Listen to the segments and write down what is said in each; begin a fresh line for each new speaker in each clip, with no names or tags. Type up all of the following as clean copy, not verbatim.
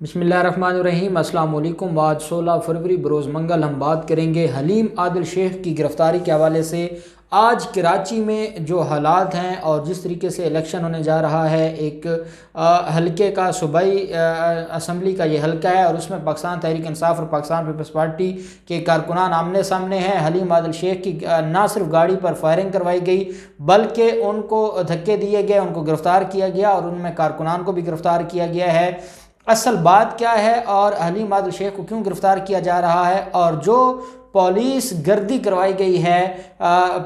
بسم اللہ الرحمن الرحیم۔ السلام علیکم۔ آج 16 فروری بروز منگل ہم بات کریں گے حلیم عادل شیخ کی گرفتاری کے حوالے سے۔ آج کراچی میں جو حالات ہیں اور جس طریقے سے الیکشن ہونے جا رہا ہے، ایک حلقے کا صوبائی اسمبلی کا یہ حلقہ ہے اور اس میں پاکستان تحریک انصاف اور پاکستان پیپلز پارٹی کے کارکنان آمنے سامنے ہیں۔ حلیم عادل شیخ کی نہ صرف گاڑی پر فائرنگ کروائی گئی بلکہ ان کو دھکے دیے گئے، ان کو گرفتار کیا گیا اور ان میں کارکنان کو بھی گرفتار کیا گیا ہے۔ اصل بات کیا ہے اور حلیم عادل شیخ کو کیوں گرفتار کیا جا رہا ہے، اور جو پولیس گردی کروائی گئی ہے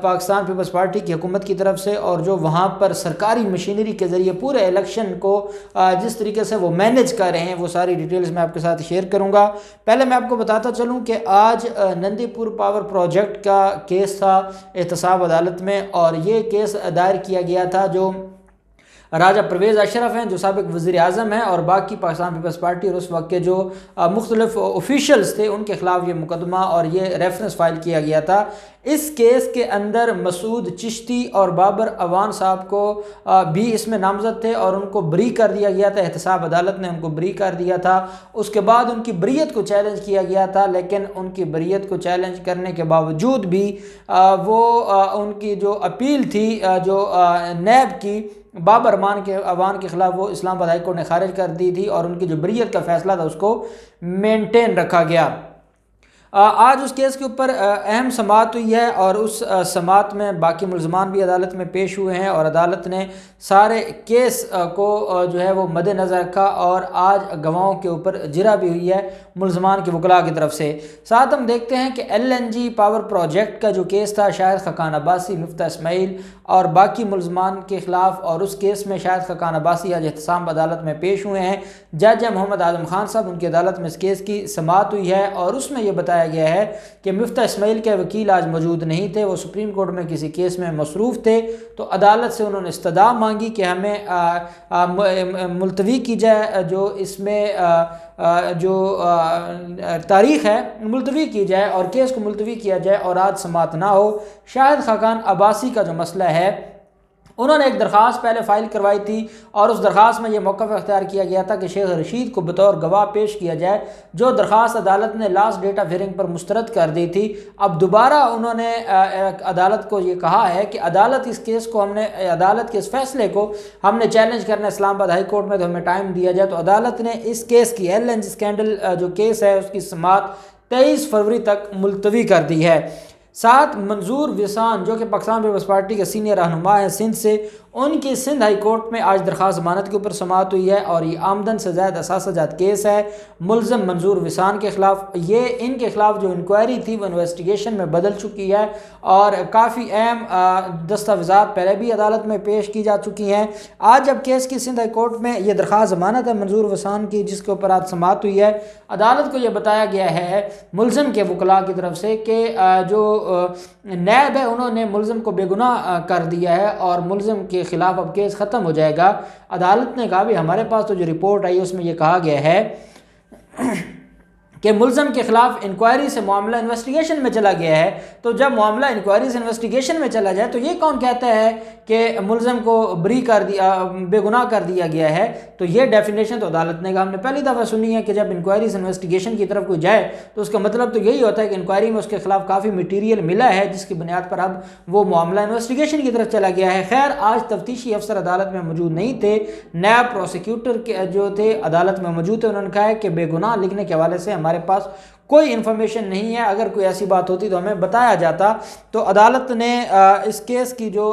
پاکستان پیپلز پارٹی کی حکومت کی طرف سے، اور جو وہاں پر سرکاری مشینری کے ذریعے پورے الیکشن کو جس طریقے سے وہ مینیج کر رہے ہیں، وہ ساری ڈیٹیلز میں آپ کے ساتھ شیئر کروں گا۔ پہلے میں آپ کو بتاتا چلوں کہ آج نندی پور پاور پروجیکٹ کا کیس تھا احتساب عدالت میں، اور یہ کیس دائر کیا گیا تھا جو راجہ پرویز اشرف ہیں جو سابق وزیر اعظم ہیں، اور باقی پاکستان پیپلز پارٹی اور اس وقت کے جو مختلف آفیشیلز تھے ان کے خلاف یہ مقدمہ اور یہ ریفرنس فائل کیا گیا تھا۔ اس کیس کے اندر مسعود چشتی اور بابر اعوان صاحب کو بھی اس میں نامزد تھے اور ان کو بری کر دیا گیا تھا، احتساب عدالت نے ان کو بری کر دیا تھا۔ اس کے بعد ان کی بریت کو چیلنج کیا گیا تھا، لیکن ان کی بریت کو چیلنج کرنے کے باوجود بھی وہ ان کی جو اپیل تھی جو نیب کی بابر اعوان کے خلاف، وہ اسلام آباد ہائی کورٹ نے خارج کر دی تھی اور ان کی جو بریت کا فیصلہ تھا اس کو مینٹین رکھا گیا۔ آج اس کیس کے اوپر اہم سماعت ہوئی ہے اور اس سماعت میں باقی ملزمان بھی عدالت میں پیش ہوئے ہیں، اور عدالت نے سارے کیس کو جو ہے وہ مد نظر رکھا، اور آج گواہوں کے اوپر جرا بھی ہوئی ہے ملزمان کے وکلاء کی طرف سے۔ ساتھ ہم دیکھتے ہیں کہ LNG پاور پروجیکٹ کا جو کیس تھا شاہد خاقان عباسی، مفتاح اسماعیل اور باقی ملزمان کے خلاف، اور اس کیس میں شاہد خاقان عباسی آج احتساب عدالت میں پیش ہوئے ہیں۔ جج محمد اعظم خان صاحب ان کی عدالت میں اس کیس کی سماعت ہوئی ہے، اور اس میں یہ بتایا گیا ہے کہ مفتاح اسماعیل کے وکیل آج موجود نہیں تھے، وہ سپریم کورٹ میں کسی کیس میں مصروف تھے، تو عدالت سے انہوں نے استدعا مانگی کہ ہمیں ملتوی کی جائے، جو اس میں جو تاریخ ہے ملتوی کی جائے اور کیس کو ملتوی کیا جائے اور آج سماعت نہ ہو۔ شاہد خاقان عباسی کا جو مسئلہ ہے، انہوں نے ایک درخواست پہلے فائل کروائی تھی اور اس درخواست میں یہ موقف اختیار کیا گیا تھا کہ شیخ رشید کو بطور گواہ پیش کیا جائے، جو درخواست عدالت نے لاسٹ ڈیٹ آف ہیئرنگ پر مسترد کر دی تھی۔ اب دوبارہ انہوں نے عدالت کو یہ کہا ہے کہ عدالت اس کیس کو عدالت کے اس فیصلے کو ہم نے چیلنج کرنا ہے اسلام آباد ہائی کورٹ میں، تو ہمیں ٹائم دیا جائے۔ تو عدالت نے اس کیس کی LNG اسکینڈل جو کیس ہے اس کی سماعت 23 فروری تک ملتوی کر دی ہے۔ ساتھ منظور وسان جو کہ پاکستان پیپلز پارٹی کے سینئر رہنما ہیں سندھ سے، ان کی سندھ ہائی کورٹ میں آج درخواست ضمانت کے اوپر سماعت ہوئی ہے، اور یہ آمدن سے زائد اثاثہ جات کیس ہے ملزم منظور وسان کے خلاف۔ یہ ان کے خلاف جو انکوائری تھی وہ انویسٹیگیشن میں بدل چکی ہے، اور کافی اہم دستاویزات پہلے بھی عدالت میں پیش کی جا چکی ہیں۔ آج جب کیس کی سندھ ہائی کورٹ میں یہ درخواست ضمانت ہے منظور وسان کی، جس کے اوپر آج سماعت ہوئی ہے، عدالت کو یہ بتایا گیا ہے ملزم کے وکلاء کی طرف سے کہ جو نیب ہے انہوں نے ملزم کو بے گناہ کر دیا ہے اور ملزم کے خلاف اب کیس ختم ہو جائے گا۔ عدالت نے کہا بھی ہمارے پاس تو جو رپورٹ آئی اس میں یہ کہا گیا ہے کہ ملزم کے خلاف انکوائری سے معاملہ انویسٹیگیشن میں چلا گیا ہے، تو جب معاملہ انکوائری سے انویسٹیگیشن میں چلا جائے تو یہ کون کہتا ہے کہ ملزم کو بری کر دیا، بے گناہ کر دیا گیا ہے؟ تو یہ ڈیفینیشن تو عدالت نے کہا ہم نے پہلی دفعہ سنی ہے کہ جب انکوائری سے انویسٹیگیشن کی طرف کوئی جائے تو اس کا مطلب تو یہی ہوتا ہے کہ انکوائری میں اس کے خلاف کافی مٹیریل ملا ہے جس کی بنیاد پر اب وہ معاملہ انویسٹیگیشن کی طرف چلا گیا ہے۔ خیر، آج تفتیشی افسر عدالت میں موجود نہیں تھے، نیب پروسیکیوٹر جو تھے عدالت میں موجود تھے، انہوں نے کہا ہے کہ بے گناہ لکھنے کے حوالے سے ہمارے پاس کوئی انفارمیشن نہیں ہے، اگر کوئی ایسی بات ہوتی تو ہمیں بتایا جاتا۔ تو عدالت نے اس کیس کی جو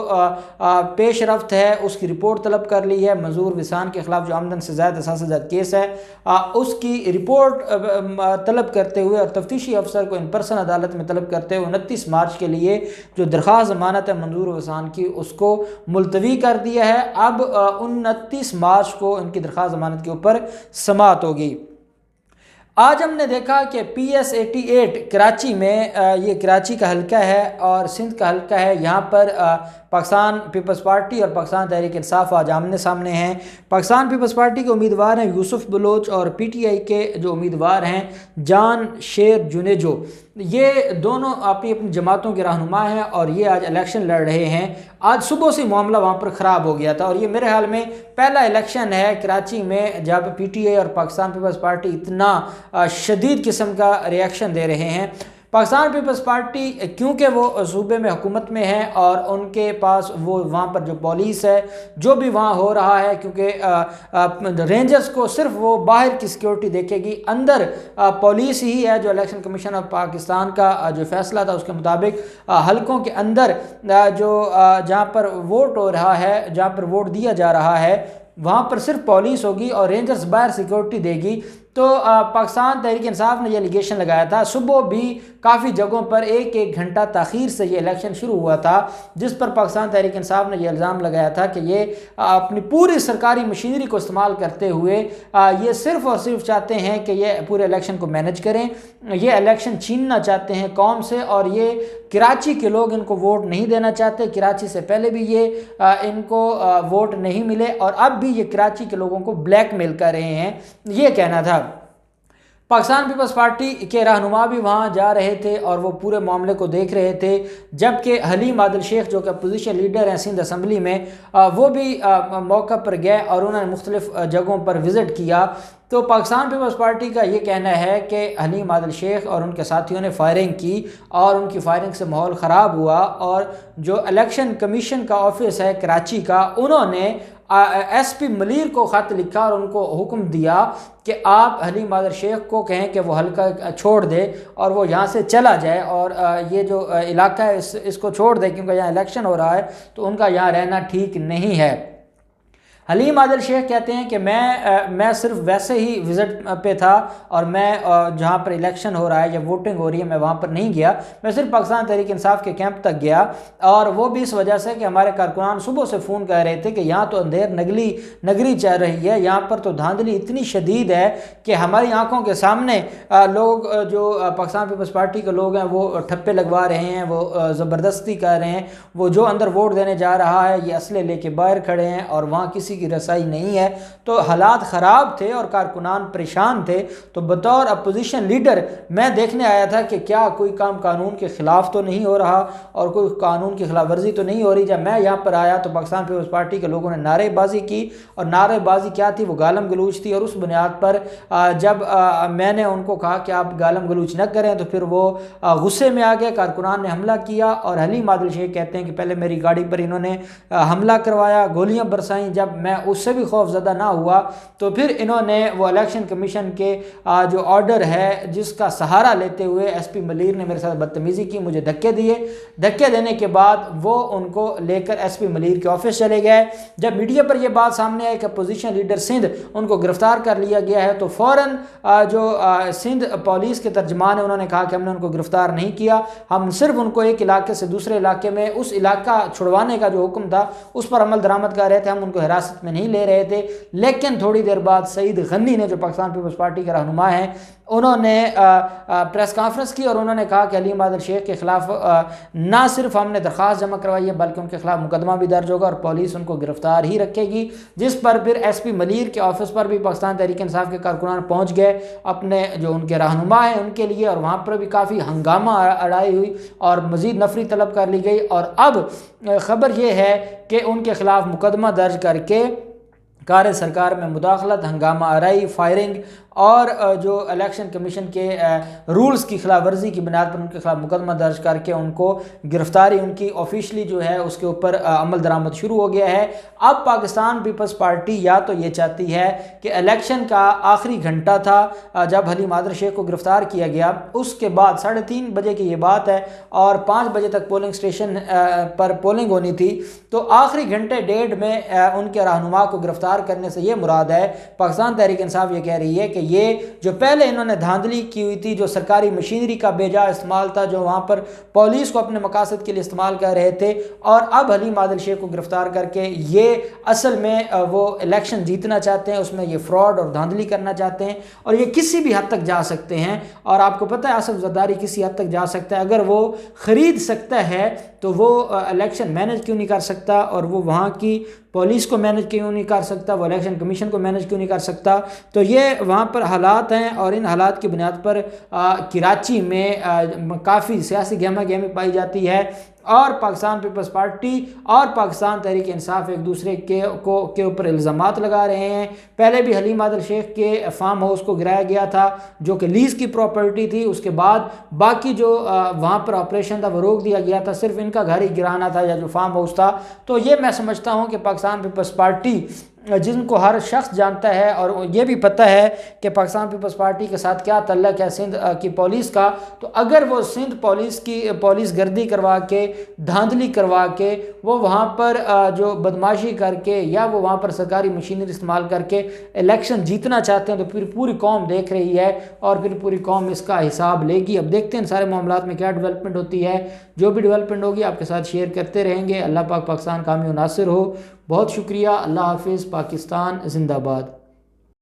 پیش رفت ہے اس کی رپورٹ طلب کر لی ہے۔ منظور وسان کے خلاف جو آمدن سے زائد اثاثہ جات کیس ہے اس کی رپورٹ طلب کرتے ہوئے اور تفتیشی افسر کو ان پرسن عدالت میں طلب کرتے ہوئے 29 مارچ کے لیے جو درخواست ضمانت ہے منظور وسان کی اس کو ملتوی کر دیا ہے۔ اب 29 مارچ کو ان کی درخواست ضمانت کے اوپر سماعت ہوگی۔ آج ہم نے دیکھا کہ PS88 کراچی میں، یہ کراچی کا حلقہ ہے اور سندھ کا حلقہ ہے، یہاں پر پاکستان پیپلز پارٹی اور پاکستان تحریک انصاف آج آمنے سامنے ہیں۔ پاکستان پیپلز پارٹی کے امیدوار ہیں یوسف بلوچ، اور PTI کے جو امیدوار ہیں جان شیر جنیجو۔ یہ دونوں اپنی اپنی جماعتوں کے رہنما ہیں اور یہ آج الیکشن لڑ رہے ہیں۔ آج صبح سے معاملہ وہاں پر خراب ہو گیا تھا، اور یہ میرے خیال میں پہلا الیکشن ہے کراچی میں جب پی ٹی اے اور پاکستان پیپلز پارٹی اتنا شدید قسم کا ریئیکشن دے رہے ہیں۔ پاکستان پیپلز پارٹی کیونکہ وہ صوبے میں حکومت میں ہے اور ان کے پاس وہ وہاں پر جو پولیس ہے، جو بھی وہاں ہو رہا ہے، کیونکہ رینجرز کو صرف وہ باہر کی سیکیورٹی دیکھے گی، اندر پولیس ہی ہے جو الیکشن کمیشن آف پاکستان کا جو فیصلہ تھا اس کے مطابق حلقوں کے اندر جہاں پر ووٹ ہو رہا ہے، جہاں پر ووٹ دیا جا رہا ہے، وہاں پر صرف پولیس ہوگی اور رینجرز باہر سیکیورٹی دے گی۔ تو پاکستان تحریک انصاف نے یہ الیگیشن لگایا تھا، صبح بھی کافی جگہوں پر ایک گھنٹہ تاخیر سے یہ الیکشن شروع ہوا تھا، جس پر پاکستان تحریک انصاف نے یہ الزام لگایا تھا کہ یہ اپنی پوری سرکاری مشینری کو استعمال کرتے ہوئے یہ صرف اور صرف چاہتے ہیں کہ یہ پورے الیکشن کو مینج کریں، یہ الیکشن چھیننا چاہتے ہیں قوم سے، اور یہ کراچی کے لوگ ان کو ووٹ نہیں دینا چاہتے۔ کراچی سے پہلے بھی یہ ان کو ووٹ نہیں ملے، اور اب بھی یہ کراچی کے لوگوں کو بلیک میل کر رہے ہیں، یہ کہنا تھا۔ پاکستان پیپلز پارٹی کے رہنما بھی وہاں جا رہے تھے اور وہ پورے معاملے کو دیکھ رہے تھے، جبکہ حلیم عادل شیخ جو کہ اپوزیشن لیڈر ہیں سندھ اسمبلی میں، وہ بھی موقع پر گئے اور انہوں نے مختلف جگہوں پر وزٹ کیا۔ تو پاکستان پیپلز پارٹی کا یہ کہنا ہے کہ حلیم عادل شیخ اور ان کے ساتھیوں نے فائرنگ کی، اور ان کی فائرنگ سے ماحول خراب ہوا، اور جو الیکشن کمیشن کا آفس ہے کراچی کا، انہوں نے ایس پی ملیر کو خط لکھا اور ان کو حکم دیا کہ آپ حلیم عادل شیخ کو کہیں کہ وہ حلقہ چھوڑ دے اور وہ یہاں سے چلا جائے، اور یہ جو علاقہ ہے اس کو چھوڑ دے، کیونکہ یہاں الیکشن ہو رہا ہے تو ان کا یہاں رہنا ٹھیک نہیں ہے۔ حلیم عادل شیخ کہتے ہیں کہ میں صرف ویسے ہی وزٹ پہ تھا، اور میں جہاں پر الیکشن ہو رہا ہے یا ووٹنگ ہو رہی ہے میں وہاں پر نہیں گیا، میں صرف پاکستان تحریک انصاف کے کیمپ تک گیا، اور وہ بھی اس وجہ سے کہ ہمارے کارکنان صبح سے فون کر رہے تھے کہ یہاں تو اندھیر نگری چل رہی ہے، یہاں پر تو دھاندلی اتنی شدید ہے کہ ہماری آنکھوں کے سامنے لوگ جو پاکستان پیپلز پارٹی کے لوگ ہیں وہ ٹھپے لگوا رہے ہیں، وہ زبردستی کر رہے ہیں، وہ جو اندر ووٹ دینے جا رہا ہے یہ اسلحے لے کے باہر کھڑے ہیں اور وہاں کسی کی رسائی نہیں ہے۔ تو حالات خراب تھے اور کارکنان پریشان تھے۔ تو بطور اپوزیشن لیڈر میں دیکھنے آیا تھا کہ کیا کوئی کام قانون کے خلاف تو نہیں ہو رہا اور کوئی قانون کی خلاف ورزی تو نہیں ہو رہی۔ جب میں یہاں پر آیا تو پاکستان پیپلز پارٹی کے لوگوں نے نعرے بازی کی، اور نعرے بازی کیا تھی؟ وہ گالم گلوچ تھی، اور اس بنیاد پر جب میں نے ان کو کہا کہ آپ گالم گلوچ نہ کریں تو پھر وہ غصے میں آ گئے، کارکنان نے حملہ کیا، اور حلیم عادل شیخ کہتے ہیں کہ پہلے میری گاڑی پر انہوں نے حملہ کروایا، گولیاں برسائیں، جب میں اس سے بھی خوف زدہ نہ ہوا تو پھر انہوں نے وہ الیکشن کمیشن کے جو آرڈر ہے جس کا سہارا لیتے ہوئے ایس پی ملیر نے میرے ساتھ بدتمیزی کی، مجھے دھکے دیے، دھکے دینے کے بعد وہ ان کو لے کر ایس پی ملیر کے آفس چلے گئے۔ جب میڈیا پر یہ بات سامنے آئی کہ اپوزیشن لیڈر سندھ ان کو گرفتار کر لیا گیا ہے، تو فوراً جو سندھ پولیس کے ترجمان ہیں انہوں نے کہا کہ ہم نے ان کو گرفتار نہیں کیا، ہم صرف ان کو ایک علاقے سے دوسرے علاقے میں اس علاقہ چھڑوانے کا جو حکم تھا اس پر عمل درآمد کر رہے تھے، ہم ان کو حراست میں نہیں لے رہے تھے۔ لیکن تھوڑی دیر بعد سعید غنی نے جو پاکستان پیپلز پارٹی کے رہنما ہیں انہوں نے پریس کانفرنس کی اور انہوں نے کہا کہ حلیم عادل شیخ کے خلاف نہ صرف ہم نے درخواست جمع کروائی ہے بلکہ ان کے خلاف مقدمہ بھی درج ہوگا اور پولیس ان کو گرفتار ہی رکھے گی، جس پر پھر ایس پی ملیر کے آفس پر بھی پاکستان تحریک انصاف کے کارکنان پہنچ گئے اپنے جو ان کے رہنما ہیں ان کے لیے، اور وہاں پر بھی کافی ہنگامہ اڑائی ہوئی اور مزید نفری طلب کر لی گئی، اور اب خبر یہ ہے کہ ان کے خلاف مقدمہ درج کر کے کار سرکار میں مداخلت، ہنگامہ آرائی، فائرنگ اور جو الیکشن کمیشن کے رولز کی خلاف ورزی کی بنیاد پر ان کے خلاف مقدمہ درج کر کے ان کو گرفتاری ان کی آفیشلی جو ہے اس کے اوپر عمل درآمد شروع ہو گیا ہے۔ اب پاکستان پیپلز پارٹی یا تو یہ چاہتی ہے کہ الیکشن کا آخری گھنٹہ تھا جب حلیم عادل شیخ کو گرفتار کیا گیا، اس کے بعد 3:30 بجے کی یہ بات ہے اور 5 بجے تک پولنگ سٹیشن پر پولنگ ہونی تھی، تو آخری گھنٹے ڈیڑھ میں ان کے رہنما کو گرفتار کرنے سے یہ مراد ہے، پاکستان تحریک انصاف یہ کہہ رہی ہے کہ یہ جو پہلے انہوں نے دھاندلی کی ہوئی تھی، جو سرکاری مشینری کا بے جا استعمال تھا، جو وہاں پر پولیس کو اپنے مقاصد کے لیے استعمال کر رہے تھے، اور اب حلیم عادل شیخ کو گرفتار کر کے یہ اصل میں وہ الیکشن جیتنا چاہتے ہیں، اس میں یہ فراڈ اور دھاندلی کرنا چاہتے ہیں، اور یہ کسی بھی حد تک جا سکتے ہیں۔ اور آپ کو پتہ ہے آصف زرداری کسی حد تک جا سکتا ہے، اگر وہ خرید سکتا ہے تو وہ الیکشن مینج کیوں نہیں کر سکتا، اور وہ وہاں کی پولیس کو مینج کیوں نہیں کر سکتا، سکتا، وہ الیکشن کمیشن کو مینج کیوں نہیں کر سکتا؟ تو یہ وہاں پر حالات ہیں، اور ان حالات کی بنیاد پر کراچی میں کافی سیاسی گہما گہمی پائی جاتی ہے، اور پاکستان پیپلز پارٹی اور پاکستان تحریک انصاف ایک دوسرے کے اوپر الزامات لگا رہے ہیں۔ پہلے بھی حلیم عادل شیخ کے فارم ہاؤس کو گرایا گیا تھا جو کہ لیز کی پراپرٹی تھی، اس کے بعد باقی جو وہاں پر آپریشن تھا وہ روک دیا گیا تھا، صرف ان کا گھر ہی گرانا تھا یا جو فارم ہاؤس تھا۔ تو یہ میں سمجھتا ہوں کہ پاکستان پیپلز پارٹی جن کو ہر شخص جانتا ہے، اور یہ بھی پتہ ہے کہ پاکستان پیپلز پارٹی کے ساتھ کیا تعلق ہے سندھ کی پولیس کا، تو اگر وہ سندھ پولیس کی پولیس گردی کروا کے، دھاندلی کروا کے، وہ وہاں پر جو بدماشی کر کے، یا وہ وہاں پر سرکاری مشینری استعمال کر کے الیکشن جیتنا چاہتے ہیں، تو پھر پوری قوم دیکھ رہی ہے، اور پھر پوری قوم اس کا حساب لے گی۔ اب دیکھتے ہیں سارے معاملات میں کیا ڈیولپمنٹ ہوتی ہے، جو بھی ڈیولپمنٹ ہوگی آپ کے ساتھ شیئر کرتے رہیں گے۔ اللہ پاک پاکستان کامیاب و ناصر ہو۔ بہت شکریہ، اللہ حافظ، پاکستان زندہ باد۔